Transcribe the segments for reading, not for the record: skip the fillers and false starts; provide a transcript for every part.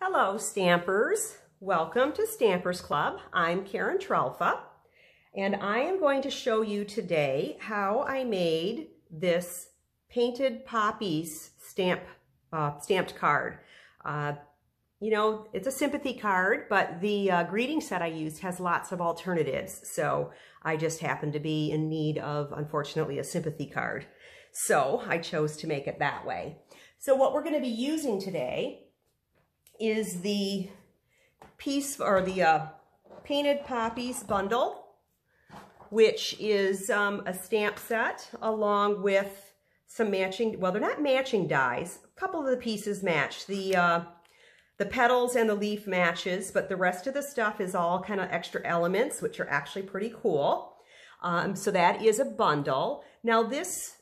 Hello, Stampers. Welcome to Stampers Club. I'm Karen Trelfa, and I am going to show you today how I made this Painted Poppies stamped card. You know, it's a sympathy card, but the greeting set I used has lots of alternatives, so I just happened to be in need of, unfortunately, a sympathy card. So I chose to make it that way. So what we're going to be using today is the Painted Poppies bundle, which is a stamp set along with some matching, well, they're not matching dies. A couple of the pieces match. The petals and the leaf matches, but the rest of the stuff is all kind of extra elements, which are actually pretty cool. So that is a bundle. Now this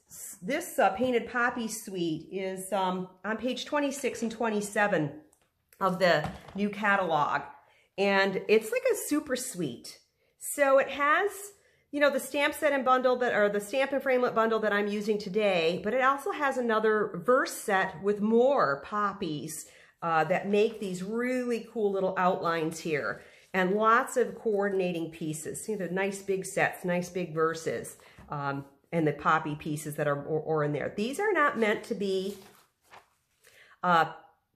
Painted Poppy suite is on page 26 and 27 of the new catalog, and it's like a super suite. So it has, you know, the stamp set and bundle the stamp and framelit bundle that I'm using today, but it also has another verse set with more poppies that make these really cool little outlines here, and lots of coordinating pieces. See, the nice big sets, nice big verses, and the poppy pieces that are in there. These are not meant to be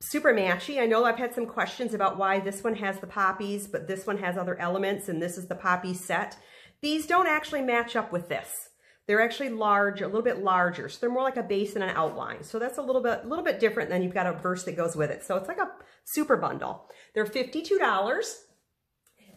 super matchy. I know I've had some questions about why this one has the poppies, but this one has other elements, and this is the poppy set. These don't actually match up with this. They're actually large, a little bit larger, so they're more like a base and an outline. So that's a little bit different than you've got a verse that goes with it. So it's like a super bundle. They're $52.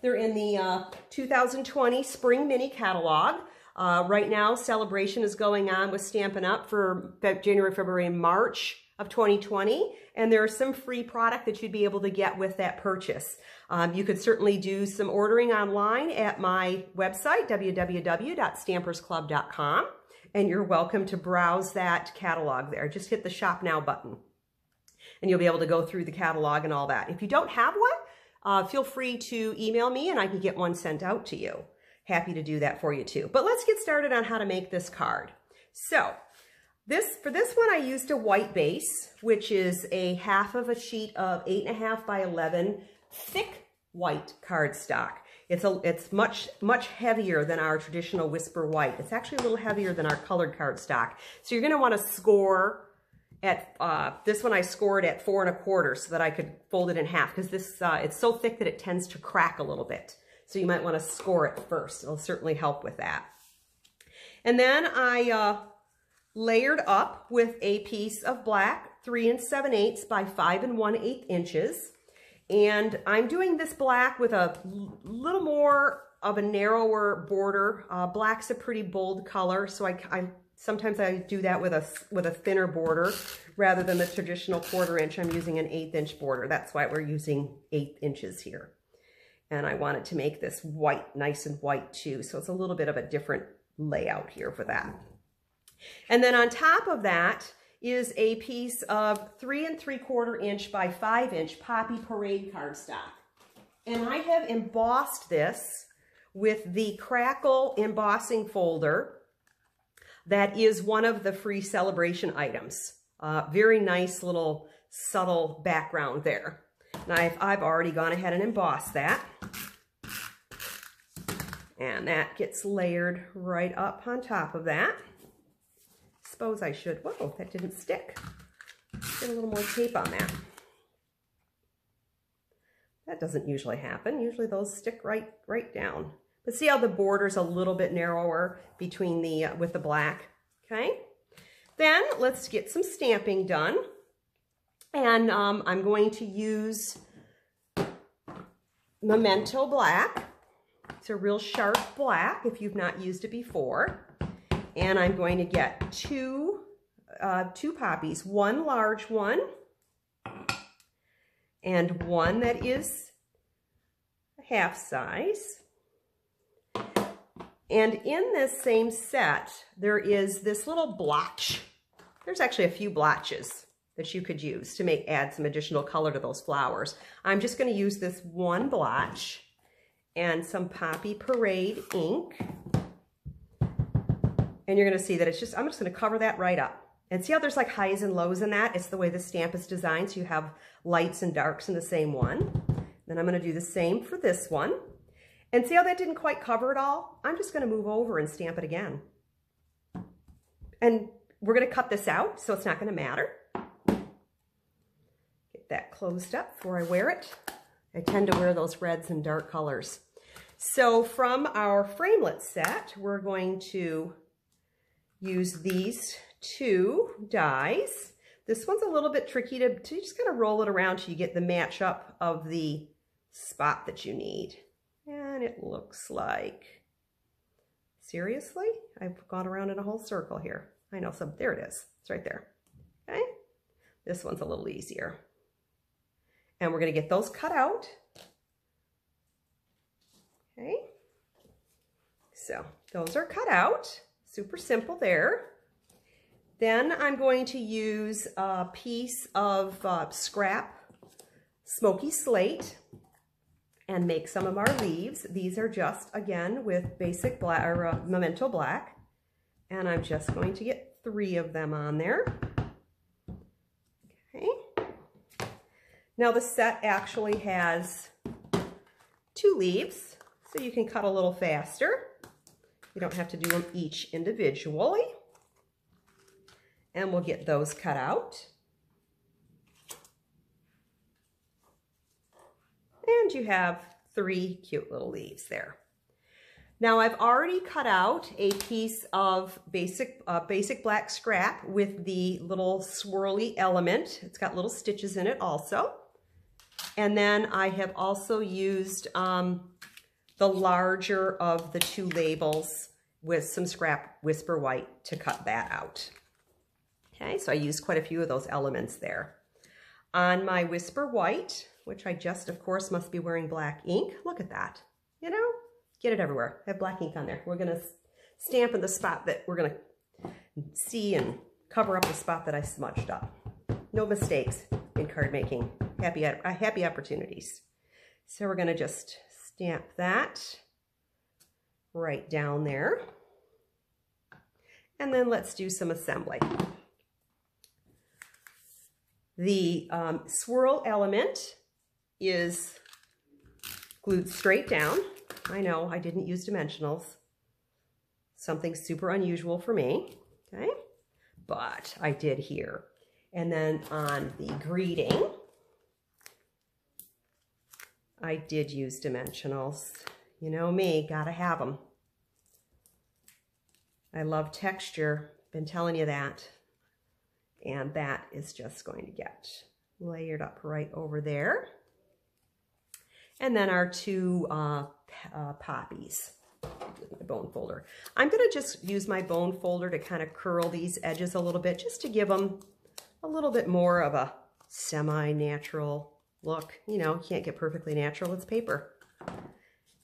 They're in the 2020 Spring Mini Catalog. Right now, celebration is going on with Stampin Up for January, February, and March of 2020, and there's some free product that you'd be able to get with that purchase. You could certainly do some ordering online at my website, www.stampersclub.com, and you're welcome to browse that catalog there. Just hit the Shop Now button, and you'll be able to go through the catalog and all that. If you don't have one, feel free to email me, and I can get one sent out to you. Happy to do that for you too. But let's get started on how to make this card. So, for this one, I used a white base, which is a half of a sheet of 8.5 by 11 thick white cardstock. It's much heavier than our traditional Whisper White. It's actually a little heavier than our colored cardstock. So you're going to want to score at this one. I scored at 4 1/4 so that I could fold it in half, because this it's so thick that it tends to crack a little bit. So you might want to score it first. It'll certainly help with that. And then I layered up with a piece of black 3 7/8 by 5 1/8 inches. And I'm doing this black with a little more of a narrower border. Black's a pretty bold color, so sometimes I do that with a thinner border rather than the traditional 1/4 inch. I'm using an 1/8 inch border. That's why we're using 8 inches here. And I wanted to make this white, nice and white too, so it's a little bit of a different layout here for that. And then on top of that is a piece of 3 3/4 inch by 5 inch Poppy Parade cardstock. And I have embossed this with the Crackle embossing folder that is one of the free celebration items. Very nice little subtle background there. And I've already gone ahead and embossed that. And that gets layered right up on top of that. Suppose I should, whoa, that didn't stick. Get a little more tape on that. That doesn't usually happen. Usually those stick right down. But see how the border's a little bit narrower between with the black, okay? Then let's get some stamping done. And I'm going to use Memento Black. It's a real sharp black if you've not used it before. And I'm going to get two poppies, one large one and one that is half size. And in this same set, there is this little blotch. There's actually a few blotches that you could use to add some additional color to those flowers. I'm just going to use this one blotch and some Poppy Parade ink. And you're going to see that I'm just going to cover that right up. And see how there's like highs and lows in that? It's the way the stamp is designed, so you have lights and darks in the same one. Then I'm going to do the same for this one. And see how that didn't quite cover it all? I'm just going to move over and stamp it again. And we're going to cut this out, so it's not going to matter. Get that closed up before I wear it. I tend to wear those reds and dark colors. So from our framelit set, we're going to use these 2 dies. This one's a little bit tricky to just kind of roll it around till you get the match up of the spot that you need. And it looks like, seriously? I've gone around in a whole circle here. I know, so there it is. It's right there. Okay? This one's a little easier. And we're going to get those cut out. Okay? So those are cut out. Super simple there. Then I'm going to use a piece of scrap smoky slate and make some of our leaves. These are just, again, with basic black or Memento Black. And I'm just going to get 3 of them on there. Okay. Now the set actually has 2 leaves, so you can cut a little faster. You don't have to do them each individually. And we'll get those cut out. And you have 3 cute little leaves there. Now I've already cut out a piece of basic black scrap with the little swirly element. It's got little stitches in it also. And then I have also used the larger of the 2 labels with some scrap Whisper White to cut that out. Okay, so I used quite a few of those elements there. On my Whisper White, which I just, of course, must be wearing black ink. Look at that. You know, get it everywhere. I have black ink on there. We're going to stamp in the spot that we're going to see and cover up the spot that I smudged up. No mistakes in card making. Happy opportunities. So we're going to just stamp that right down there. And then let's do some assembly. The swirl element is glued straight down. I know I didn't use dimensionals. Something super unusual for me, okay? But I did here. And then on the greeting, I did use dimensionals. You know me, gotta have them. I love texture, been telling you that. And that is just going to get layered up right over there. And then our 2 poppies with my bone folder. I'm going to just use my bone folder to kind of curl these edges a little bit, just to give them a little bit more of a semi-natural look. You know, you can't get perfectly natural, it's paper.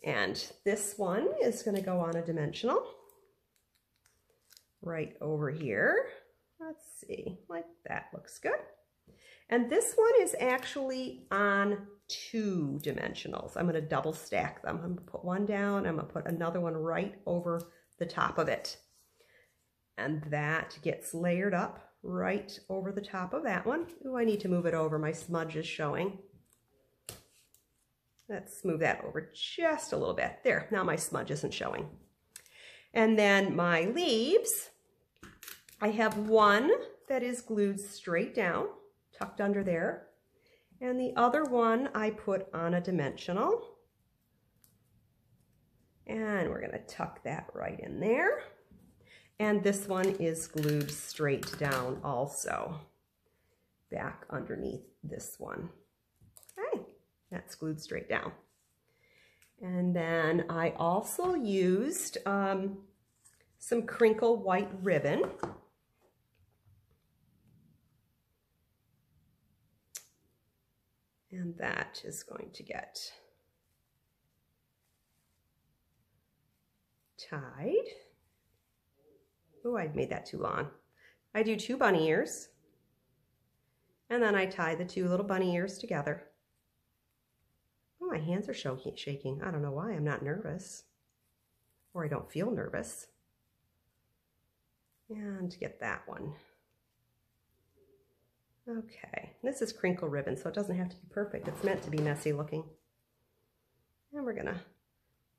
And this one is going to go on a dimensional right over here. Let's see, like that looks good. And this one is actually on 2 dimensionals. I'm going to double stack them. I'm going to put one down, I'm going to put another one right over the top of it. And that gets layered up right over the top of that one. Ooh, I need to move it over. My smudge is showing. Let's move that over just a little bit. There, now my smudge isn't showing. And then my leaves, I have one that is glued straight down, tucked under there. And the other one I put on a dimensional. And we're going to tuck that right in there. And this one is glued straight down also, back underneath this one. Okay, that's glued straight down. And then I also used some crinkle white ribbon. And that is going to get tied. Oh, I made that too long. I do 2 bunny ears, and then I tie the 2 little bunny ears together. Oh, my hands are shaking. I don't know why. I'm not nervous, or I don't feel nervous. And get that one Okay, this is crinkle ribbon, so it doesn't have to be perfect. It's meant to be messy looking. And we're gonna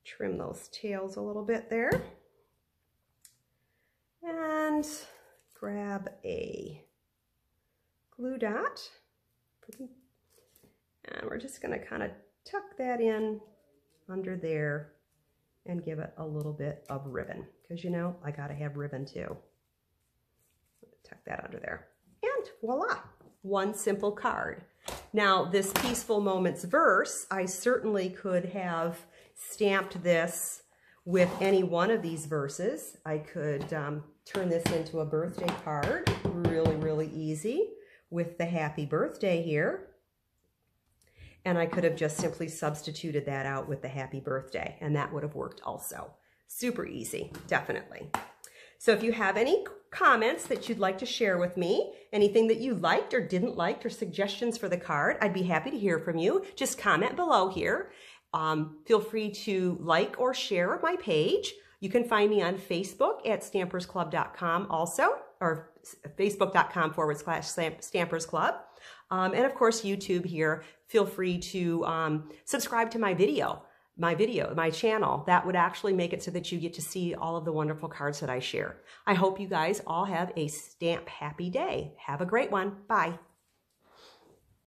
trim those tails a little bit there. And grab a glue dot. And we're just gonna kind of tuck that in under there and give it a little bit of ribbon, because you know, I gotta have ribbon too. Tuck that under there. And voila, one simple card. Now this Peaceful Moments verse, I certainly could have stamped this with any one of these verses. I could turn this into a birthday card, really, really easy, with the happy birthday here. And I could have just simply substituted that out with the happy birthday, and that would have worked also. Super easy, definitely. So if you have any comments that you'd like to share with me, anything that you liked or didn't like, or suggestions for the card, I'd be happy to hear from you. Just comment below here. Feel free to like or share my page. You can find me on Facebook at stampersclub.com also, or facebook.com/Stampersclub. And of course, YouTube here. Feel free to subscribe to my channel. That would actually make it so that you get to see all of the wonderful cards that I share. I hope you guys all have a stamp happy day. Have a great one. Bye.